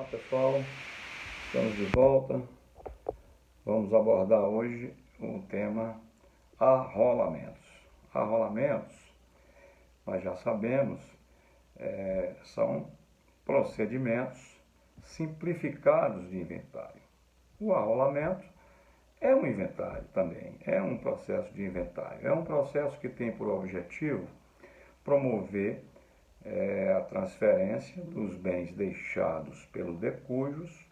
Olá pessoal, estamos de volta. Vamos abordar hoje o tema arrolamentos. Arrolamentos, nós já sabemos, são procedimentos simplificados de inventário. O arrolamento é um inventário também, é um processo de inventário. É um processo que tem por objetivo promover a transferência dos bens deixados pelo decujus,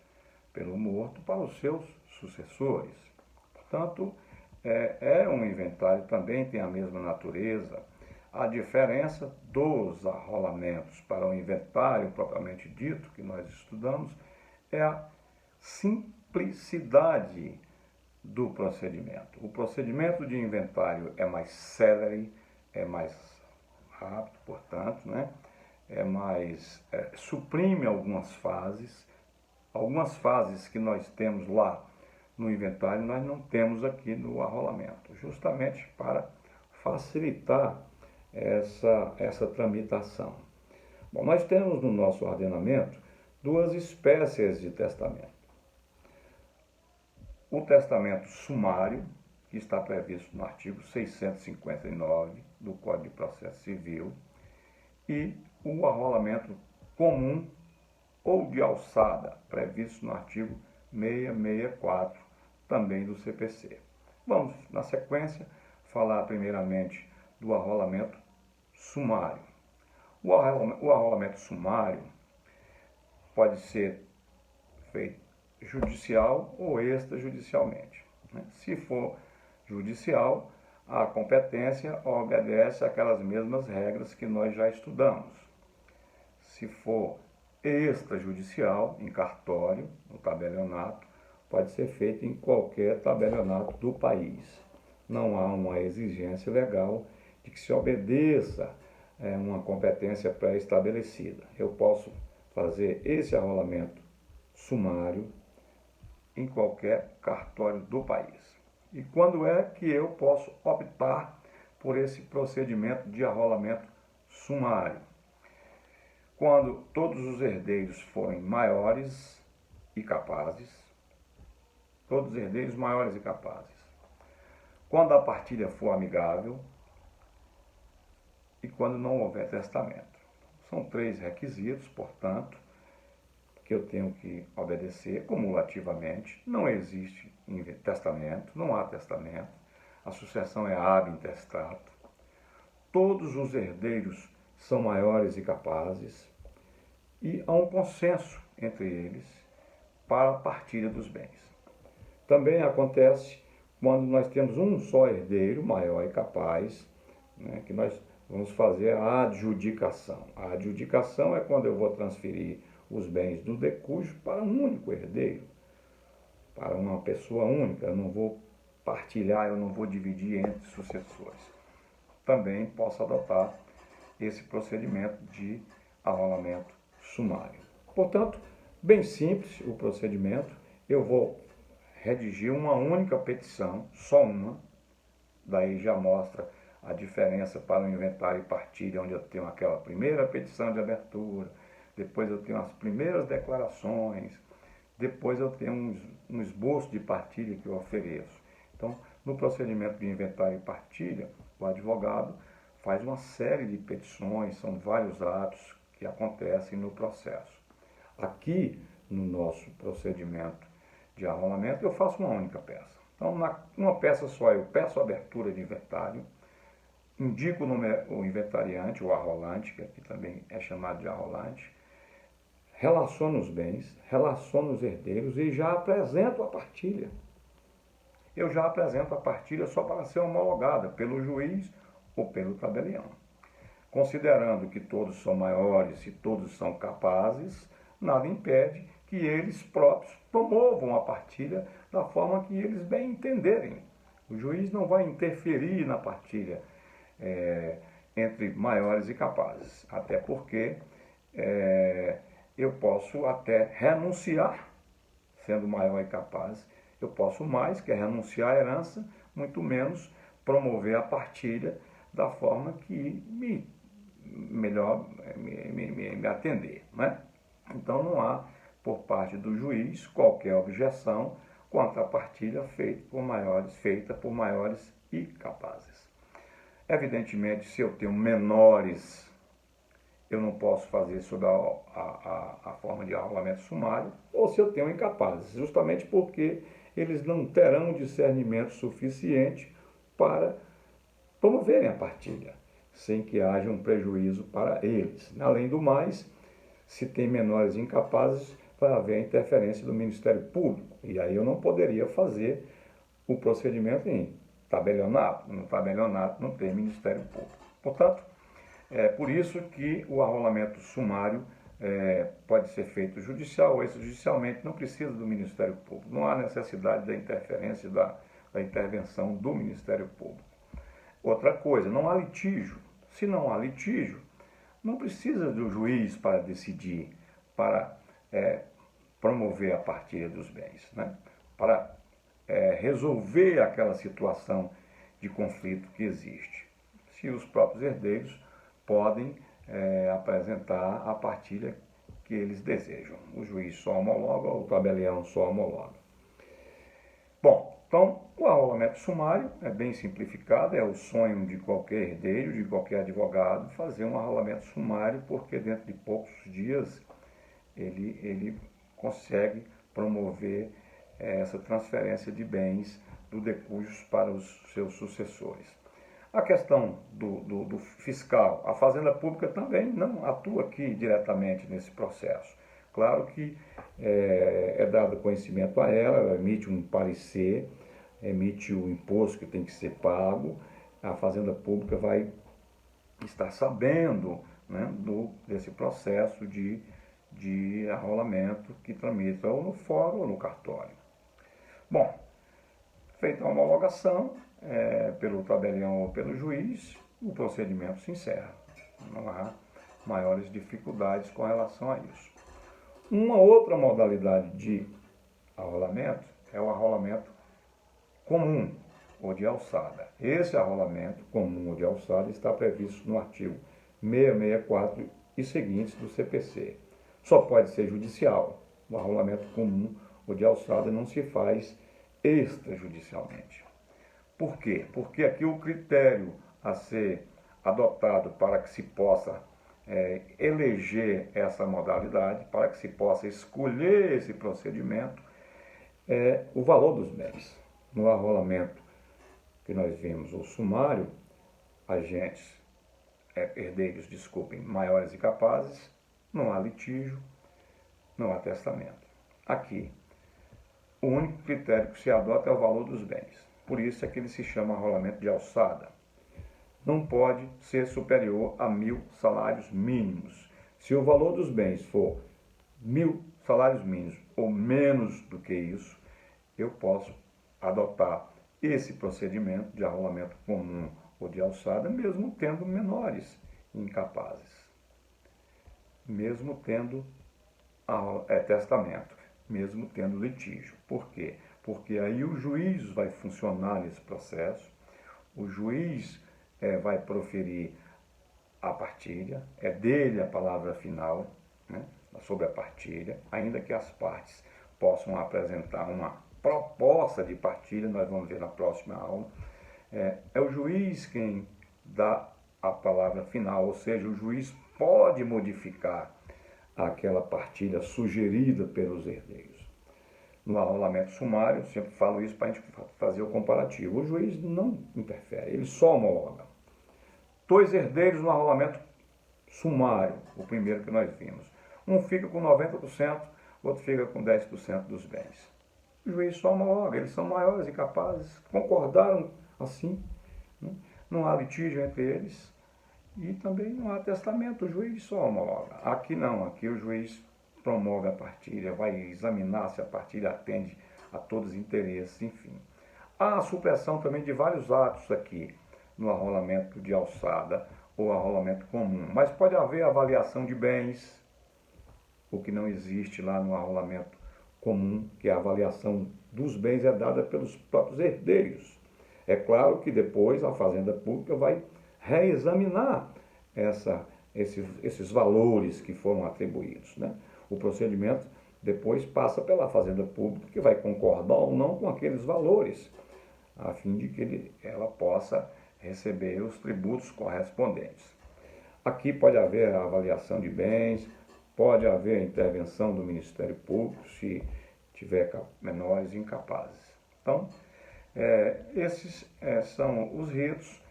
pelo morto, para os seus sucessores. Portanto, é um inventário, também tem a mesma natureza. A diferença dos arrolamentos para o inventário propriamente dito, que nós estudamos, é a simplicidade do procedimento. O procedimento de inventário é mais célere, é mais rápido, portanto, suprime algumas fases que nós temos lá no inventário, nós não temos aqui no arrolamento, justamente para facilitar essa tramitação. Bom, nós temos no nosso ordenamento duas espécies de testamento. O testamento sumário, que está previsto no artigo 659 do Código de Processo Civil, e o arrolamento comum ou de alçada, previsto no artigo 664, também do CPC. Vamos, na sequência, falar primeiramente do arrolamento sumário. O arrolamento sumário pode ser feito judicial ou extrajudicialmente. Se for judicial, a competência obedece àquelas mesmas regras que nós já estudamos. Se for extrajudicial, em cartório, no tabelionato, pode ser feito em qualquer tabelionato do país. Não há uma exigência legal de que se obedeça uma competência pré-estabelecida. Eu posso fazer esse arrolamento sumário em qualquer cartório do país. E quando é que eu posso optar por esse procedimento de arrolamento sumário? Quando todos os herdeiros forem maiores e capazes, todos os herdeiros maiores e capazes. Quando a partilha for amigável e quando não houver testamento. São três requisitos, portanto, que eu tenho que obedecer cumulativamente. Não existe testamento, não há testamento, a sucessão é ab intestato, todos os herdeiros são maiores e capazes e há um consenso entre eles para a partilha dos bens. Também acontece quando nós temos um só herdeiro maior e capaz, que nós vamos fazer a adjudicação. A adjudicação é quando eu vou transferir os bens do decúgio para um único herdeiro, para uma pessoa única. Eu não vou partilhar, eu não vou dividir entre sucessores. Também posso adotar esse procedimento de arrolamento sumário. Portanto, bem simples o procedimento. Eu vou redigir uma única petição, só uma, daí já mostra a diferença para o inventário e partilha, onde eu tenho aquela primeira petição de abertura, depois eu tenho as primeiras declarações, depois eu tenho um esboço de partilha que eu ofereço. Então, no procedimento de inventário e partilha, o advogado faz uma série de petições, são vários atos que acontecem no processo. Aqui, no nosso procedimento de arrolamento, eu faço uma única peça. Então, numa peça só, eu peço a abertura de inventário, indico o inventariante, o arrolante, que aqui também é chamado de arrolante, relaciono os bens, relaciono os herdeiros e já apresento a partilha. Eu já apresento a partilha só para ser homologada pelo juiz ou pelo tabelião. Considerando que todos são maiores e todos são capazes, nada impede que eles próprios promovam a partilha da forma que eles bem entenderem. O juiz não vai interferir na partilha entre maiores e capazes, até porque eu posso até renunciar, sendo maior e capaz, eu posso mais, que é renunciar à herança, muito menos promover a partilha da forma que melhor me atender, né? Então não há por parte do juiz qualquer objeção quanto à partilha feita por maiores e capazes. Evidentemente, se eu tenho menores, eu não posso fazer sob a forma de arrolamento sumário, ou se eu tenho incapazes, justamente porque eles não terão discernimento suficiente para promoverem a partilha, sem que haja um prejuízo para eles. Além do mais, se tem menores incapazes, vai haver a interferência do Ministério Público, e aí eu não poderia fazer o procedimento em tabelionato. No tabelionato não tem Ministério Público. Portanto, é por isso que o arrolamento sumário pode ser feito judicial ou extrajudicialmente, não precisa do Ministério Público. Não há necessidade da interferência, da intervenção do Ministério Público. Outra coisa, não há litígio. Se não há litígio, não precisa do juiz para decidir, para promover a partilha dos bens, né? Para resolver aquela situação de conflito que existe. Se os próprios herdeiros podem apresentar a partilha que eles desejam. O juiz só homologa, o tabelião só homologa. Bom, então o arrolamento sumário é bem simplificado, é o sonho de qualquer herdeiro, de qualquer advogado, fazer um arrolamento sumário, porque dentro de poucos dias ele consegue promover essa transferência de bens do decujus para os seus sucessores. A questão do fiscal, a Fazenda Pública também não atua aqui diretamente nesse processo. Claro que é dado conhecimento a ela, ela emite um parecer, emite o imposto que tem que ser pago, a Fazenda Pública vai estar sabendo, né, desse processo de arrolamento que tramita ou no fórum ou no cartório. Bom, feita a homologação pelo tabelião ou pelo juiz, o procedimento se encerra. Não há maiores dificuldades com relação a isso. Uma outra modalidade de arrolamento é o arrolamento comum ou de alçada. Esse arrolamento comum ou de alçada está previsto no artigo 664 e seguintes do CPC. Só pode ser judicial. O arrolamento comum ou de alçada não se faz extrajudicialmente. Por quê? Porque aqui o critério a ser adotado para que se possa eleger essa modalidade, para que se possa escolher esse procedimento, é o valor dos bens. No arrolamento que nós vimos, o sumário, herdeiros, maiores e capazes, não há litígio, não há testamento. Aqui, o único critério que se adota é o valor dos bens. Por isso é que ele se chama arrolamento de alçada. Não pode ser superior a 1.000 salários mínimos. Se o valor dos bens for 1.000 salários mínimos ou menos do que isso, eu posso adotar esse procedimento de arrolamento comum ou de alçada, mesmo tendo menores incapazes, mesmo tendo testamento, mesmo tendo litígio. Por quê? Porque aí o juiz vai funcionar nesse processo, o juiz vai proferir a partilha, é dele a palavra final, né, sobre a partilha, ainda que as partes possam apresentar uma proposta de partilha, nós vamos ver na próxima aula. É o juiz quem dá a palavra final, ou seja, o juiz pode modificar aquela partilha sugerida pelos herdeiros. No arrolamento sumário, sempre falo isso para a gente fazer o comparativo, o juiz não interfere, ele só homologa. 2 herdeiros no arrolamento sumário, o primeiro que nós vimos. Um fica com 90%, o outro fica com 10% dos bens. O juiz só homologa, eles são maiores e capazes, concordaram assim, né? Não há litígio entre eles e também não há testamento, o juiz só homologa. Aqui não, aqui o juiz promove a partilha, vai examinar se a partilha atende a todos os interesses, enfim. Há a supressão também de vários atos aqui no arrolamento de alçada ou arrolamento comum, mas pode haver avaliação de bens, o que não existe lá no arrolamento comum, que a avaliação dos bens é dada pelos próprios herdeiros. É claro que depois a Fazenda Pública vai reexaminar esses valores que foram atribuídos, né? O procedimento depois passa pela Fazenda Pública, que vai concordar ou não com aqueles valores, a fim de que ela possa receber os tributos correspondentes. Aqui pode haver a avaliação de bens, pode haver a intervenção do Ministério Público, se tiver menores incapazes. Então, esses são os ritos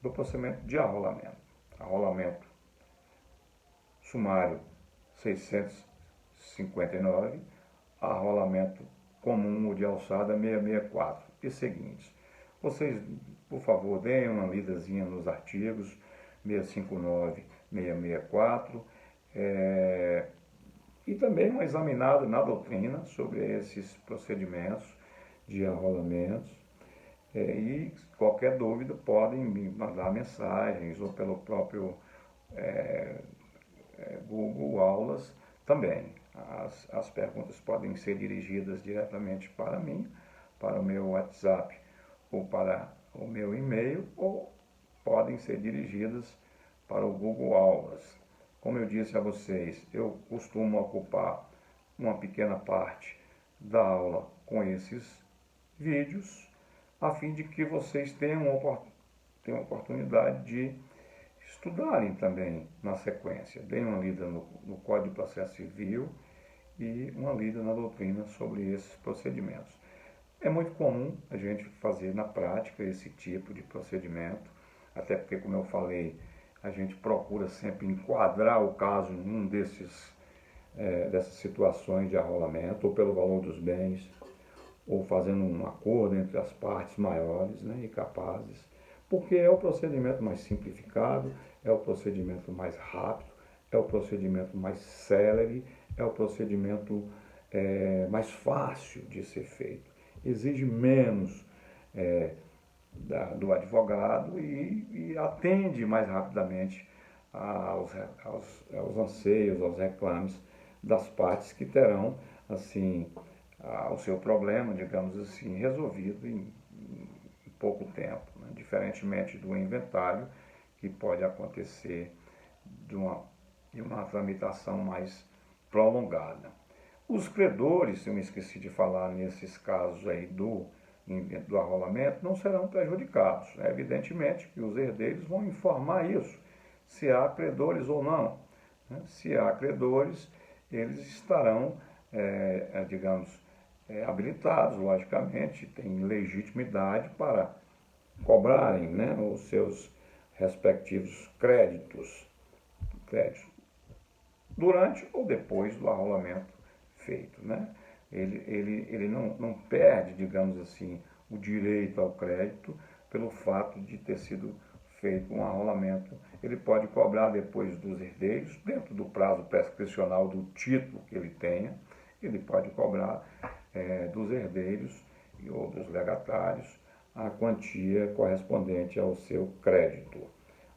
do procedimento de arrolamento. Arrolamento sumário 659, arrolamento comum ou de alçada 664 e seguintes. Vocês, por favor, deem uma lidazinha nos artigos 659, 664, e também uma examinada na doutrina sobre esses procedimentos de arrolamentos. E qualquer dúvida podem me mandar mensagens ou pelo próprio Google Aulas também. As perguntas podem ser dirigidas diretamente para mim, para o meu WhatsApp ou para o meu e-mail, ou podem ser dirigidas para o Google Aulas. Como eu disse a vocês, eu costumo ocupar uma pequena parte da aula com esses vídeos, a fim de que vocês tenham a oportunidade de estudarem também na sequência. Deem uma lida no Código de Processo Civil e uma lida na doutrina sobre esses procedimentos. É muito comum a gente fazer na prática esse tipo de procedimento, até porque, como eu falei, a gente procura sempre enquadrar o caso em um dessas situações de arrolamento, ou pelo valor dos bens, ou fazendo um acordo entre as partes maiores, né, e capazes, porque é o procedimento mais simplificado, é o procedimento mais rápido, é o procedimento mais célere, é o procedimento mais fácil de ser feito. Exige menos do advogado e atende mais rapidamente aos anseios, aos reclames das partes, que terão assim o seu problema, digamos assim, resolvido em pouco tempo, né? Diferentemente do inventário, que pode acontecer de uma tramitação mais prolongada. Os credores, eu me esqueci de falar nesses casos aí do arrolamento, não serão prejudicados. É evidentemente que os herdeiros vão informar isso, se há credores ou não. Se há credores, eles estarão, habilitados, logicamente, têm legitimidade para cobrarem, né, os seus respectivos créditos durante ou depois do arrolamento feito, né? Ele não perde, digamos assim, o direito ao crédito pelo fato de ter sido feito um arrolamento. Ele pode cobrar depois dos herdeiros, dentro do prazo prescricional do título que ele tenha, ele pode cobrar dos herdeiros ou dos legatários a quantia correspondente ao seu crédito.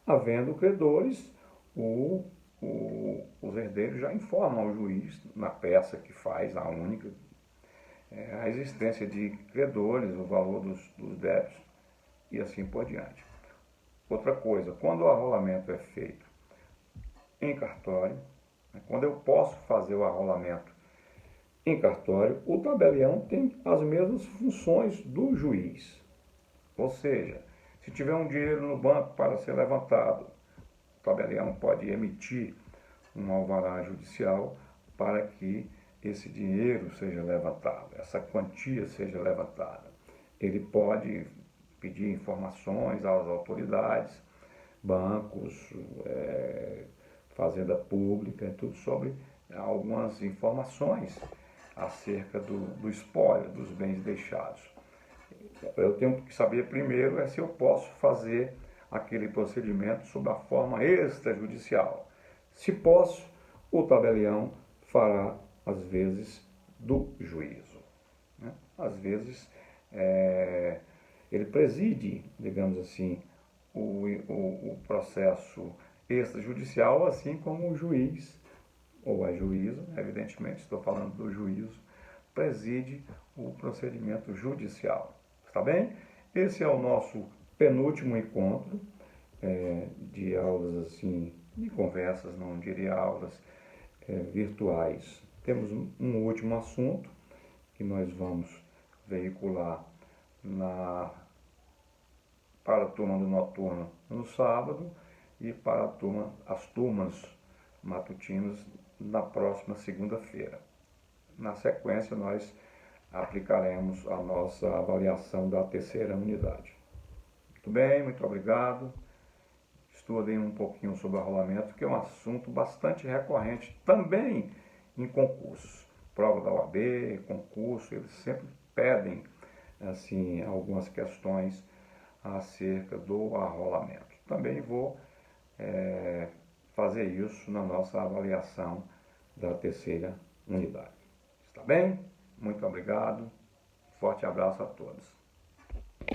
Havendo credores, os herdeiros já informam ao juiz, na peça que faz, a única, a existência de credores, o valor dos débitos e assim por diante. Outra coisa, quando o arrolamento é feito em cartório, quando eu posso fazer o arrolamento em cartório, o tabelião tem as mesmas funções do juiz. Ou seja, se tiver um dinheiro no banco para ser levantado, o tabelião pode emitir um alvará judicial para que esse dinheiro seja levantado, essa quantia seja levantada. Ele pode pedir informações às autoridades, bancos, fazenda pública, tudo sobre algumas informações acerca do espólio, dos bens deixados. Eu tenho que saber primeiro se eu posso fazer aquele procedimento sob a forma extrajudicial. Se posso, o tabelião fará as vezes do juízo, né? Às vezes ele preside, digamos assim, o processo extrajudicial, assim como o juiz ou a juíza, evidentemente estou falando do juízo, preside o procedimento judicial. Está bem? Esse é o nosso penúltimo encontro de aulas assim, de conversas, não diria aulas virtuais Temos um último assunto que nós vamos veicular para a turma do noturno no sábado e para as turmas matutinas na próxima segunda-feira. Na sequência, nós aplicaremos a nossa avaliação da terceira unidade. Muito bem, muito obrigado. Estudem um pouquinho sobre arrolamento, que é um assunto bastante recorrente também em concursos. Prova da OAB, concurso, eles sempre pedem assim, algumas questões acerca do arrolamento. Também vou fazer isso na nossa avaliação da terceira unidade. Está bem? Muito obrigado. Forte abraço a todos.